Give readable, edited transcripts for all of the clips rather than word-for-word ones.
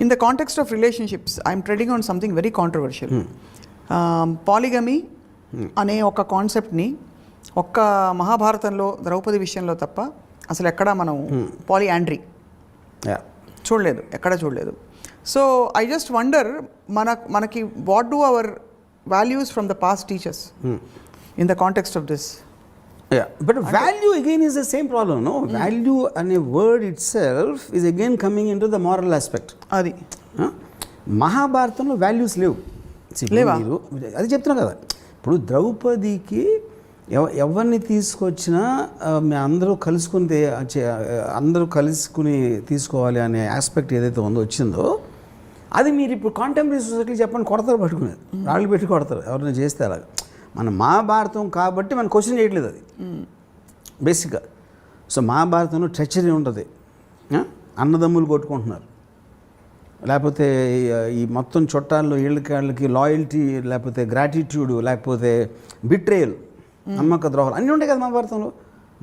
In the context of relationships, I'm treading on something very controversial. Polygamy అనే ఒక కాన్సెప్ట్ని ఒక్క మహాభారతంలో ద్రౌపది విషయంలో తప్ప అసలు ఎక్కడా మనం పాలియాండ్రీ చూడలేదు, ఎక్కడ చూడలేదు. సో ఐ జస్ట్ వండర్ మనకి what do our values from the past teachers in the context of this? Yeah, but value again is the same problem, no? Value and a word itself is again coming into the moral aspect. అది మహాభారతంలో values లేవు. లేవా? అది చెప్తున్నా కదా. ఇప్పుడు ద్రౌపదికి ఎవరిని తీసుకొచ్చినా అందరూ కలుసుకుని తీసుకోవాలి అనే ఆస్పెక్ట్ ఏదైతే వచ్చిందో అది మీరు ఇప్పుడు కాంటెంపరీ సొసైటీ చెప్పండి, కొడతారు, పట్టుకునేది రాళ్ళు పెట్టి కొడతారు ఎవరైనా చేస్తే. అలాగా మన మహాభారతం కాబట్టి మనం క్వశ్చన్ చేయట్లేదు అది బేసిక్గా. సో మహాభారతంలో ట్రెచరీ ఉంటుంది, అన్నదమ్ములు కొట్టుకుంటున్నారు, లేకపోతే ఈ మొత్తం చుట్టాల్లో వీళ్ళకి లాయల్టీ, లేకపోతే గ్రాటిట్యూడ్, లేకపోతే బిట్రేయల్, నమ్మక ద్రోహాలు అన్నీ ఉంటాయి కదా మహాభారతంలో.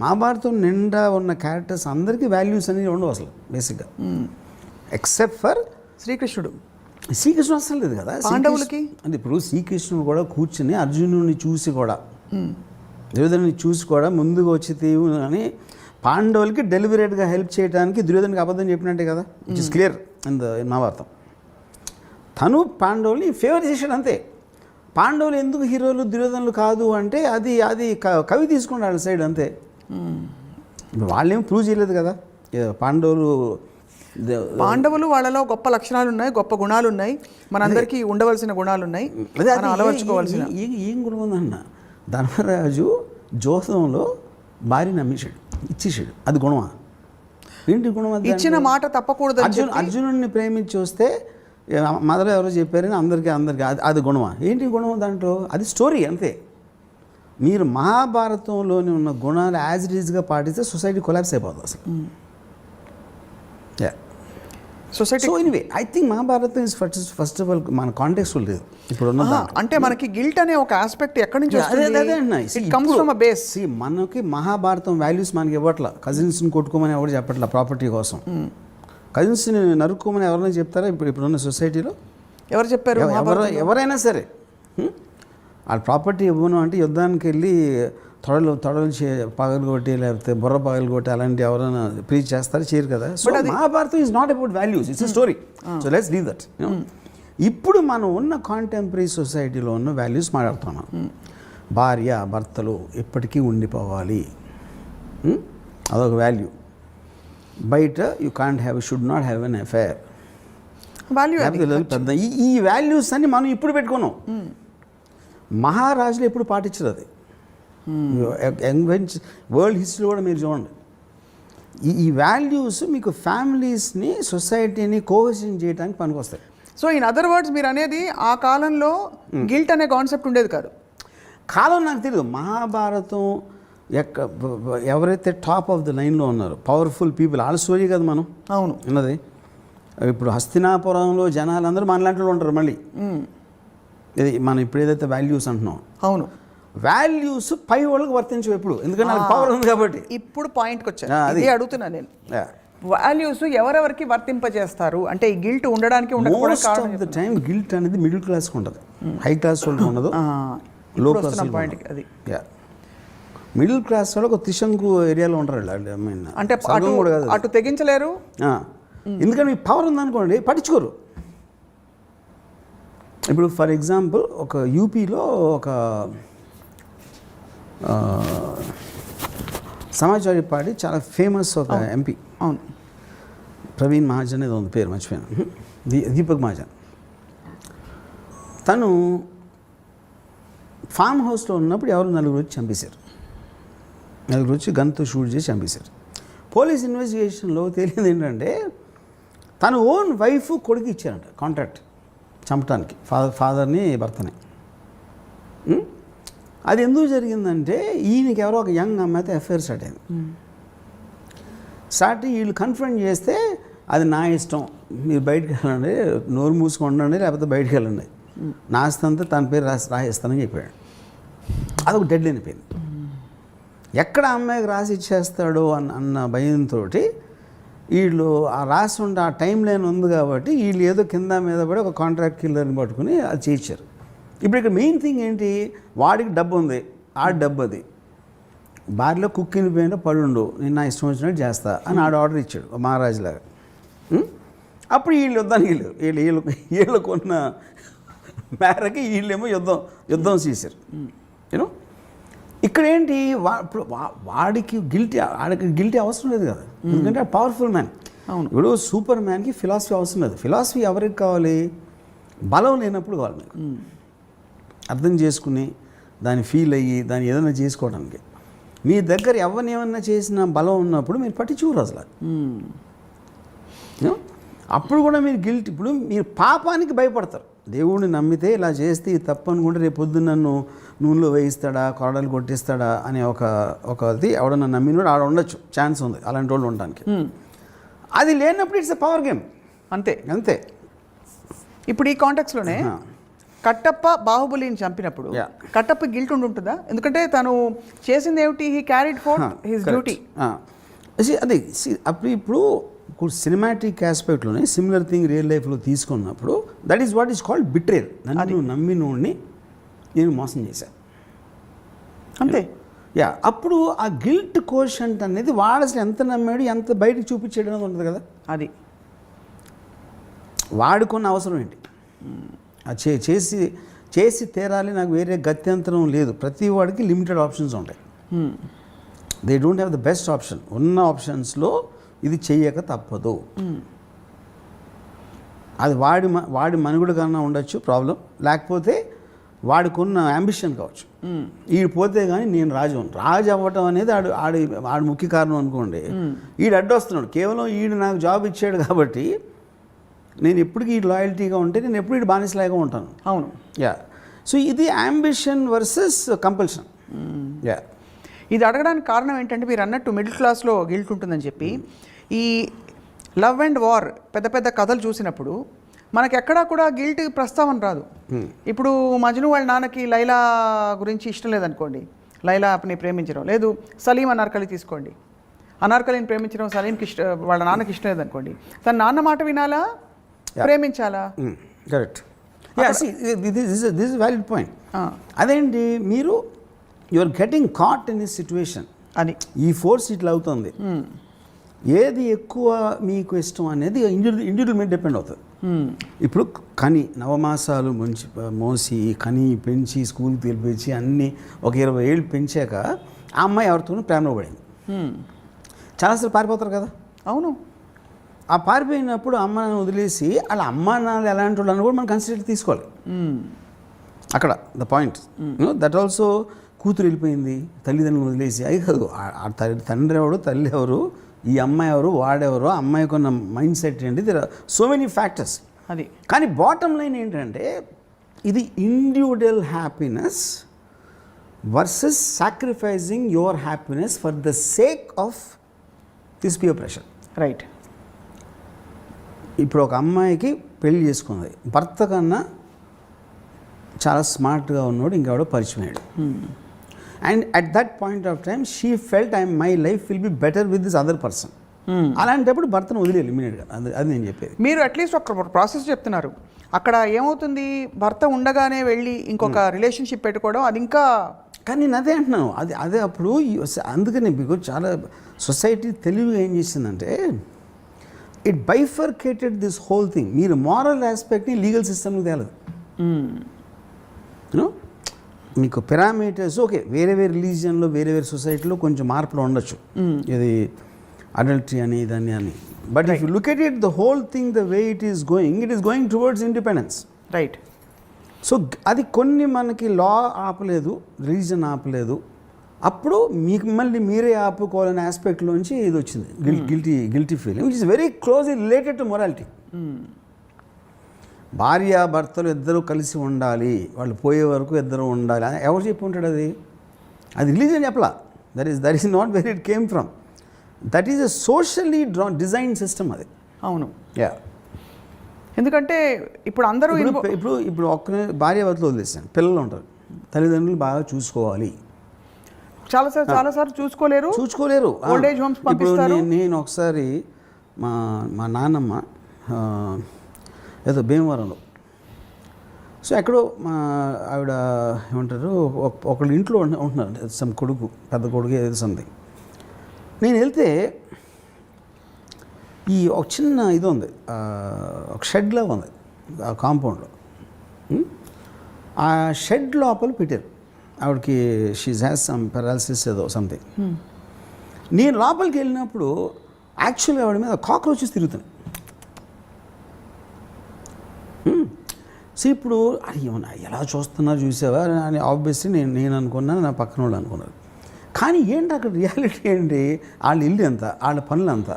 మహాభారతం నిండా ఉన్న క్యారెక్టర్స్ అందరికీ వాల్యూస్ అనేవి ఉండవు అసలు బేసిక్గా, ఎక్సెప్ట్ ఫర్ శ్రీకృష్ణుడు అసలు లేదు కదా పాండవులకి. అంటే ఇప్పుడు శ్రీకృష్ణుడు కూడా కూర్చుని అర్జునుడిని చూసి కూడా దుర్యోధనుని చూసి కూడా ముందుకు వచ్చి తీవు అని పాండవులకి డెలిబరేట్గా హెల్ప్ చేయడానికి దుర్యోధనుడికి అబద్ధం చెప్పినట్టే కదా, which is clear in Mahabharatam. తను పాండవుల్ని ఫేవర్ చేశాడు అంతే. పాండవులు ఎందుకు హీరోలు దుర్యోధనులు కాదు అంటే అది కవి తీసుకున్నాడు సైడ్ అంతే. వాళ్ళేం ప్రూవ్ చేయలేదు కదా పాండవులు వాళ్ళలో గొప్ప లక్షణాలు ఉన్నాయి, గొప్ప గుణాలు ఉన్నాయి, మనందరికీ ఉండవలసిన గుణాలు ఉన్నాయి, అలవర్చుకోవాల్సిన. ఏం గుణం ఉందన్న? ధర్మరాజు జోసంలో భార్యని నమ్మేశాడు, ఇచ్చేసాడు, అది గుణమా? ఏంటి గుణం? అది ఇచ్చిన మాట తప్పకూడదు. అర్జునుడిని ప్రేమించి వస్తే మొదలు ఎవరో చెప్పారని అందరికీ అది గుణమా? ఏంటి గుణం దాంట్లో? అది స్టోరీ అంతే. మీరు మహాభారతంలోని ఉన్న గుణాలు యాజ్ ఇట్ ఈజ్గా పాటిస్తే సొసైటీ కొలాప్స్ అయిపోతుంది అసలు. Society. So anyway I think Mahabharatam is first of all మన కాంటెక్స్ట్ లేదు ఇప్పుడు అంటే మనకి గిల్ట్ అనే ఒక ఆస్పెక్ట్ ఎక్కడి నుంచి వస్తుంది? మనకి మహాభారతం వాల్యూస్ మనకి ఇవ్వట్లా. కజిన్స్ని కొట్టుకోమని ఎవరు చెప్పట్లా ప్రాపర్టీ కోసం. కజిన్స్ని నరుక్కోమని ఎవరైనా చెప్తారా ఇప్పుడున్న సొసైటీలో? ఎవరు చెప్పారు? ఎవరైనా సరే ఆ ప్రాపర్టీ ఇవ్వను అంటే యుద్ధానికి వెళ్ళి తొడలు పగలగొట్టి లేకపోతే బుర్ర పగలగొట్టి అలాంటి ఎవరైనా ప్రీచ్ చేస్తారు, చేయరు కదా. So Mahabharatam is not about values, it's a story. So let's leave that. ఇప్పుడు మనం ఉన్న కాంటెంపరీ సొసైటీలో ఉన్న వాల్యూస్ మాట్లాడుతున్నాం. భార్య భర్తలు ఎప్పటికీ ఉండిపోవాలి, అదొక వాల్యూ. బయట you can't have, should not have an affair value. పెద్ద ఈ వాల్యూస్ అన్ని మనం ఇప్పుడు పెట్టుకున్నాం. మహారాజులు ఎప్పుడు పాటించరు అది. వరల్డ్ హిస్టరీ కూడా మీరు చూడండి. ఈ వాల్యూస్ మీకు ఫ్యామిలీస్ని, సొసైటీని కోహెషన్ చేయడానికి పనికొస్తాయి. సో ఇన్ అదర్ వర్డ్స్ మీరు అనేది ఆ కాలంలో గిల్ట్ అనే కాన్సెప్ట్ ఉండేది కాదు. కాలం నాకు తెలియదు. మహాభారతం ఎవరైతే టాప్ ఆఫ్ ద లైన్లో ఉన్నారో పవర్ఫుల్ పీపుల్, వాళ్ళ స్టోరీ కదా మనం అవును ఉన్నది. ఇప్పుడు హస్తినాపురంలో జనాలందరూ మనలాంటిలో ఉంటారు. మళ్ళీ ఇది మనం ఇప్పుడు ఏదైతే వాల్యూస్ అంటున్నాం, అవును వాల్యూస్ పై వాళ్ళకి వర్తించవు ఎప్పుడు, ఎందుకంటే నాకు పవర్ ఉంది కాబట్టి. ఇప్పుడు పాయింట్కి వచ్చాను, అదే అడుగుతున్నా నేను. వాల్యూస్ ఎవరెవరికి వర్తింపజేస్తారు అంటే ఈ గిల్ట్ ఉండడానికి ఉండకపోవడం టైం గిల్ట్ అనేది మిడిల్ క్లాస్కి ఉంటుంది, హై క్లాస్ వాళ్ళకి ఉండదు, లో క్లాస్ పాయింట్కి. అది మిడిల్ క్లాస్ వాళ్ళు ఒక త్రిశంకు ఏరియాలో ఉంటారు. అంటే అటు తెగించలేరు, ఎందుకంటే మీ పవర్ ఉందనుకోండి పట్టించుకోరు. ఇప్పుడు ఫర్ ఎగ్జాంపుల్ ఒక యూపీలో ఒక సమాజ్వాదీ పార్టీ చాలా ఫేమస్ ఒక ఎంపీ, అవును, ప్రవీణ్ మహాజన్ ఏదో ఉంది పేరు మర్చిపోయాను, దీపక్ మహాజన్. తను ఫామ్ హౌస్లో ఉన్నప్పుడు ఎవరు నలుగురు వచ్చి చంపేశారు. నలుగురు వచ్చి గన్తో షూట్ చేసి చంపేశారు. పోలీస్ ఇన్వెస్టిగేషన్లో తెలియదు ఏంటంటే తను ఓన్ వైఫ్ కొడుకు ఇచ్చారంట కాంట్రాక్ట్ చంపడానికి, ఫాదర్ని భర్తని. అది ఎందుకు జరిగిందంటే ఈయనకి ఎవరో ఒక యంగ్ అమ్మాయితో అఫైర్ స్టార్ట్ అయింది. స్టార్ట్ వీళ్ళు కన్ఫ్రంట్ చేస్తే అది నా ఇష్టం, మీరు బయటకు వెళ్ళండి, నోరు మూసుకుండండి, లేకపోతే బయటకు వెళ్ళండి, నా ఆస్తంతా తన పేరు రాసిస్తానని చెప్పాడు. అదొక డెడ్ లైన్ అయిపోయింది. ఎక్కడ అమ్మాయికి రాసి ఇచ్చేస్తాడో అన్న భయంతో వీళ్ళు ఆ రాసి ఉండే ఆ టైం లైన్ ఉంది కాబట్టి వీళ్ళు ఏదో కింద మీద పడి ఒక కాంట్రాక్ట్ కిల్లర్ని పట్టుకుని అది చేయించారు. ఇప్పుడు ఇక్కడ మెయిన్ థింగ్ ఏంటి, వాడికి డబ్బు ఉంది, ఆ డబ్బు అది బార్లో కుక్కిని పోయిన పడుండు, నేను నా ఇష్టం వచ్చినట్టు చేస్తా అని ఆడు ఆర్డర్ ఇచ్చాడు మహారాజులాగా. అప్పుడు వీళ్ళు యుద్ధానికి వీళ్ళు కొన్న మేరకి వీళ్ళేమో యుద్ధం చేశారు. యూనో ఇక్కడ ఏంటి ఇప్పుడు వాడికి గిల్టీ అవసరం లేదు కదా, ఎందుకంటే పవర్ఫుల్ మ్యాన్. అవును, ఇప్పుడు సూపర్ మ్యాన్కి ఫిలాసఫీ అవసరం లేదు. ఫిలాసఫీ ఎవరికి కావాలి, బలం లేనప్పుడు కావాలి మీకు, అర్థం చేసుకుని దాన్ని ఫీల్ అయ్యి దాన్ని ఏదైనా చేసుకోవడానికి. మీ దగ్గర ఎవరిని ఏమన్నా చేసిన బలం ఉన్నప్పుడు మీరు పట్టించుకోరు అసలు. అప్పుడు కూడా మీరు గిల్ట్, ఇప్పుడు మీరు పాపానికి భయపడతారు. దేవుడిని నమ్మితే ఇలా చేస్తే తప్పు అనుకుంటే రేపు పొద్దున్న నన్ను నూనెలో వేయిస్తాడా, కొరడాలు కొట్టిస్తాడా అనే ఒకది ఎవడన్నా నమ్మినోడు ఆడ ఉండొచ్చు, ఛాన్స్ ఉంది అలాంటి వాళ్ళు ఉండడానికి. అది లేనప్పుడు ఇట్స్ ఎ పవర్ గేమ్, అంతే అంతే. ఇప్పుడు ఈ కాంటెక్స్లోనే కట్టప్ప బాహుబలిని చంపినప్పుడు కట్టప్ప గిల్ట్ ఉంటుందా? ఎందుకంటే తను చేసింది ఏమిటి, he carried fourth his duty. అదే అప్పుడు ఇప్పుడు సినిమాటిక్ ఆస్పెక్ట్లోనే సిమిలర్ థింగ్ రియల్ లైఫ్లో తీసుకున్నప్పుడు that is what is called betrayal. నన్ను నమ్మినోడిని నేను మోసం చేశాను, అంతే. అప్పుడు ఆ గిల్ట్ కోషంట్ అనేది వాడు అసలు ఎంత నమ్మాడు, ఎంత బయటకు చూపించాడు అనేది ఉంటుంది కదా. అది వాడుకున్న అవసరం ఏంటి, చేసి తీరాలి, నాకు వేరే గత్యంతరం లేదు. ప్రతి వాడికి లిమిటెడ్ ఆప్షన్స్ ఉంటాయి. They don't have the best option. ఉన్న ఆప్షన్స్లో ఇది చెయ్యక తప్పదు. అది వాడి మనుగుడు కన్నా ఉండొచ్చు ప్రాబ్లం, లేకపోతే వాడికున్న అంబిషన్ కావచ్చు. ఈడు పోతే కానీ నేను రాజు అవ్వటం అనేది ఆడు ముఖ్య కారణం అనుకోండి. ఈడు అడ్డొస్తున్నాడు, కేవలం ఈడు నాకు జాబ్ ఇచ్చాడు కాబట్టి నేను ఎప్పటికీ ఈ లాయల్టీగా ఉంటే నేను ఎప్పుడు ఇటు బానిసలాగా ఉంటాను. అవును, సో ఇది అంబిషన్ వర్సెస్ కంపల్షన్. ఇది అడగడానికి కారణం ఏంటంటే మీరు అన్నట్టు మిడిల్ క్లాస్లో గిల్ట్ ఉంటుందని చెప్పి ఈ లవ్ అండ్ వార్ పెద్ద పెద్ద కథలు చూసినప్పుడు మనకి ఎక్కడా కూడా గిల్ట్ ప్రస్తావన రాదు. ఇప్పుడు మజ్ను వాళ్ళ నాన్నకి లైలా గురించి ఇష్టం లేదనుకోండి, లైలాని ప్రేమించడం లేదు. సలీం అనార్కలి తీసుకోండి, అనార్కలిని ప్రేమించడం సలీంకి వాళ్ళ నాన్నకి ఇష్టం లేదనుకోండి, తన నాన్న మాట వినాలా, ప్రేమించాలా? Correct. This is valid point. అదేంటి, మీరు you're getting caught in this situation. అది ఈ ఫోర్స్ ఇట్లా అవుతుంది. ఏది ఎక్కువ మీకు ఇష్టం అనేది ఇండివిజువల్ మీద డిపెండ్ అవుతుంది. ఇప్పుడు నవమాసాలు మోసి పెంచి స్కూల్కి తెలిపించి అన్నీ ఒక 20 ఏళ్ళు పెంచాక ఆ అమ్మాయి ఎవరితోనూ ప్రేమలో పడింది. చాలాసార్లు పారిపోతారు కదా. అవును, ఆ పారిపోయినప్పుడు అమ్మ నాన్న వదిలేసి వాళ్ళ అమ్మ నాన్న ఎలాంటి వాళ్ళు అని కూడా మనం కన్సిడర్ తీసుకోవాలి. అక్కడ ద పాయింట్. దట్ ఆల్సో కూతురు వెళ్ళిపోయింది, తల్లిదండ్రులు వదిలేసి అది కాదు. తండ్రి ఎవరు, తల్లి ఎవరు, ఈ అమ్మాయి ఎవరు, వాడెవరు, అమ్మాయికి ఉన్న మైండ్ సెట్ ఏంటి, there are so many factors. అది కానీ బాటమ్ లైన్ ఏంటంటే ఇది individual happiness versus sacrificing your happiness for the sake of this peer pressure. Right. ఇప్పుడు ఒక అమ్మాయికి పెళ్లి చేసుకుంది, భర్త కన్నా చాలా స్మార్ట్గా ఉన్నాడు ఇంకెవడో పరిచయం అయ్యాడు. And at that point of time she felt my life will be better with this other person. అలాంటప్పుడు భర్తను వదిలేయాలి ఇమీడియట్గా. అది నేను చెప్పేది. మీరు అట్లీస్ట్ ఒక ప్రాసెస్ చెప్తున్నారు. అక్కడ ఏమవుతుంది, భర్త ఉండగానే వెళ్ళి ఇంకొక రిలేషన్షిప్ పెట్టుకోవడం అది ఇంకా. కానీ నేను అదే అంటున్నాను, అదే అప్పుడు అందుకని మీకు చాలా సొసైటీ తెలివిగా ఏం చేసిందంటే it bifurcated this whole thing. మీరు మారల్ ఆస్పెక్ట్ని లీగల్ సిస్టమ్కి తేలదు. మీకు పారామీటర్స్ ఓకే, వేరే రిలీజియన్లో వేరే సొసైటీలో కొంచెం మార్పులు ఉండొచ్చు, ఇది అడల్టరీ అని ఇదని అని. But if you look at it the whole thing the way it is going towards independence. Right. So అది కొన్ని మనకి లా ఆపలేదు, రిలీజన్ ఆపలేదు. అప్పుడు మిమ్మల్ని మీరే ఆపుకోవాలనే ఆస్పెక్ట్లోంచి ఇది వచ్చింది, guilty feeling which is very closely related to morality. భార్య భర్తలు ఇద్దరు కలిసి ఉండాలి, వాళ్ళు పోయే వరకు ఇద్దరు ఉండాలి అని ఎవరు చెప్పి ఉంటాడు? అది రిలీజన్ చెప్పలా. That is not where it came from. That is a socially design system అది. అవును. ఎందుకంటే ఇప్పుడు అందరూ ఇప్పుడు ఒక్కనే భార్య భర్తలు వదిలేసాను, పిల్లలు ఉంటారు, తల్లిదండ్రులు బాగా చూసుకోవాలి. చాలాసార్లు చూసుకోలేరు. ఓల్డ్ ఏజ్ హోమ్స్ పంపిస్తారు. నేను ఒకసారి మా మా నాన్నమ్మ ఏదో భీమవరంలో. సో ఎక్కడో మా ఆవిడ ఏమంటారు ఒకళ్ళ ఇంట్లో ఉంటున్నారు, సమ్ కొడుకు, పెద్ద కొడుకు ఏదో సంథింగ్. నేను వెళ్తే ఈ ఒక చిన్న ఇది ఉంది, ఒక షెడ్లా ఉంది ఆ కాంపౌండ్లో. ఆ షెడ్ లోపల పెట్టారు ఆవిడకి, షీజ్ హ్యాస్ సమ్ పెరాలసిస్ ఏదో సంథింగ్. నేను లోపలికి వెళ్ళినప్పుడు యాక్చువల్గా ఆవిడ మీద కాక్రోచెస్ తిరుగుతున్నాయి. సో ఇప్పుడు అది ఏమన్నా ఎలా చూస్తున్నారు చూసావా అని ఆబ్వియస్లీ నేను అనుకున్నాను, నా పక్కన వాళ్ళు అనుకున్నారు. కానీ ఏంటి అక్కడ రియాలిటీ ఏంటి, వాళ్ళ ఇల్లు ఎంత, వాళ్ళ పనులు అంత,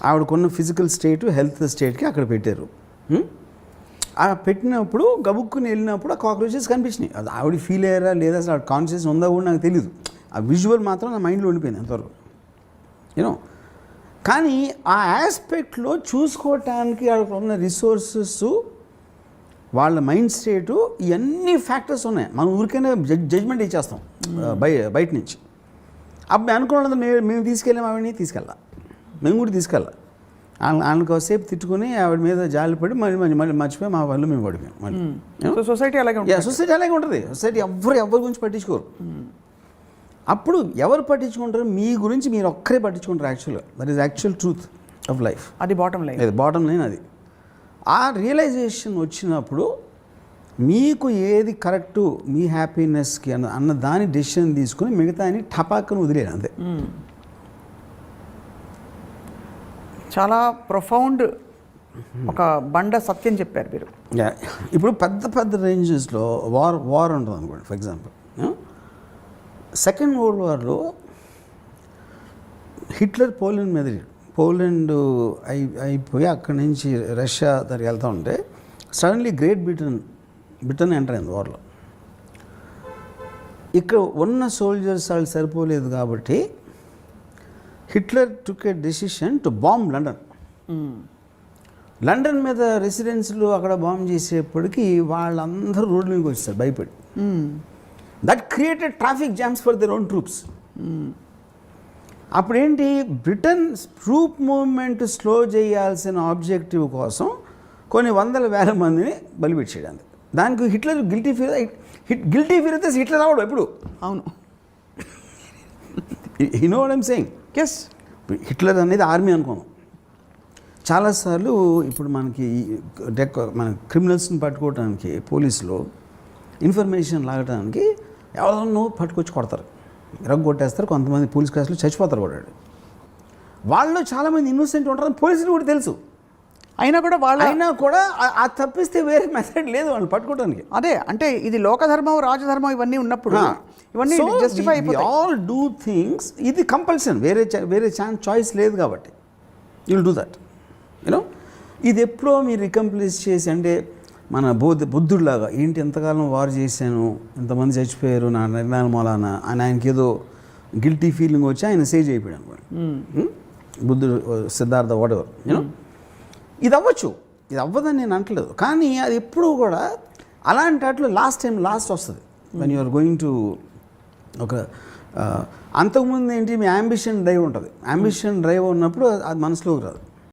ఆవిడకున్న ఫిజికల్ స్టేటు హెల్త్ స్టేట్కి అక్కడ పెట్టారు. ఆ పెట్టినప్పుడు గబుక్కుని వెళ్ళినప్పుడు ఆ కాక్రోచెస్ కనిపించినాయి. అది ఆవిడ ఫీల్ అయ్యారా లేదా, అసలు ఆవిడ కాన్షియస్ ఉందా కూడా నాకు తెలియదు. ఆ విజువల్ మాత్రం నా మైండ్లో ఉండిపోయింది అంతవరకు, యూనో. కానీ ఆ ఆస్పెక్ట్లో చూసుకోవటానికి అక్కడ ఉన్న రిసోర్సెస్, వాళ్ళ మైండ్ స్టేటు, ఇవన్నీ ఫ్యాక్టర్స్ ఉన్నాయి. మనం ఊరికైనా జడ్జ్మెంట్ ఇచ్చేస్తాం బయట నుంచి. అప్పుడు అనుకున్నది మేము తీసుకెళ్ళాం, ఆవిడని తీసుకెళ్ళా, మేము కూడా తీసుకెళ్ళా. వాళ్ళకి కాసేపు తిట్టుకుని ఆవిడ మీద జాలిపడి మళ్ళీ మర్చిపోయి మా వాళ్ళు మేము పడిపోయాం. మళ్ళీ సొసైటీ అలాగే ఉంటుంది. సొసైటీ అలాగే ఉంటుంది. సొసైటీ ఎవరి గురించి పట్టించుకోరు. అప్పుడు ఎవరు పట్టించుకుంటారు, మీ గురించి మీరు ఒక్కరే పట్టించుకుంటారు. యాక్చువల్గా that is actual truth of life. అది బాటమ్ లైన్. అది బాటమ్ లైన్. అది ఆ రియలైజేషన్ వచ్చినప్పుడు మీకు ఏది కరెక్టు మీ హ్యాపీనెస్కి అన్న దాని డెసిషన్ తీసుకుని మిగతా అని టపాక్కను వదిలేరు అంతే. చాలా ప్రొఫౌండ్ ఒక బండ సత్యం చెప్పారు మీరు. ఇప్పుడు పెద్ద పెద్ద రేంజెస్లో వార్ ఉంటుంది అనుకోండి. ఫర్ ఎగ్జాంపుల్ సెకండ్ వరల్డ్ వార్లో హిట్లర్ పోలాండ్ అయిపోయి అక్కడి నుంచి రష్యా దగ్గరికి వెళ్తూ ఉంటే సడన్లీ గ్రేట్ బ్రిటన్ ఎంటర్ అయింది వార్లో. ఇక్కడ ఉన్న సోల్జర్స్ వాళ్ళు సరిపోలేదు కాబట్టి Hitler took A decision to bomb London మీద రెసిడెన్స్లు అక్కడ బాంబ్ చేసేప్పటికీ వాళ్ళందరూ రోడ్ల మీదకి వచ్చేస్తారు భయపడి. That created traffic jams for their own troops. అప్పుడేంటి, బ్రిటన్ ట్రూప్ మూవ్మెంట్ స్లో చేయాల్సిన ఆబ్జెక్టివ్ కోసం కొన్ని వందల వేల మందిని బలిపెట్టేయడానికి. దానికి హిట్లర్ గిల్టీ ఫీల్ అయితే హిట్లర్ అవడం ఎప్పుడు. అవును, you know what I'm saying. Yes, Hitler అనేది ఆర్మీ అనుకోను. చాలాసార్లు ఇప్పుడు మనకి మన క్రిమినల్స్ని పట్టుకోవడానికి పోలీసులు ఇన్ఫర్మేషన్ లాగడానికి ఎవరన్నా పట్టుకొచ్చి కొడతారు, కొట్టేస్తారు. కొంతమంది పోలీస్ కేసులు చచ్చిపోతారు కూడా. వాళ్ళు చాలామంది ఇన్నోసెంట్ ఉంటారని పోలీసులు కూడా తెలుసు. అయినా కూడా ఆ తప్పిస్తే వేరే మెథడ్ లేదు వాళ్ళు పట్టుకోవడానికి. అదే అంటే ఇది లోకధర్మం రాజధర్మం ఇవన్నీ ఉన్నప్పుడు ఇవన్నీ జస్టిఫై అయిపోతాయి. ఆల్ డూ థింగ్స్, ఇది కంపల్సన్, వేరే చాయిస్ లేదు కాబట్టి you will do that, you know. ఇది ఎప్పుడో మీరు రికంప్లీస్ చేసి, అంటే మన బుద్ధుడిలాగా ఏంటి ఎంతకాలం వారు చేశాను, ఇంతమంది చచ్చిపోయారు నా నిర్ణయాల మూలాన అని ఆయనకి ఏదో గిల్టీ ఫీలింగ్ వచ్చి ఆయన సేజ్ అయిపోయాడు అనుకోండి. బుద్ధుడు, సిద్ధార్థ, వాటెవర్, యూనో. ఇది అవ్వచ్చు, ఇది అవ్వదని నేను అంటలేదు. కానీ అది ఎప్పుడూ కూడా అలాంటి వాటిలో లాస్ట్ వస్తుంది వెన్ యూఆర్ గోయింగ్ టు ఒక అంతకుముందు ఏంటి, మీ యాంబిషన్ డ్రైవ్ ఉంటుంది. యాంబిషన్ డ్రైవ్ ఉన్నప్పుడు అది మనసులోకి రాదు.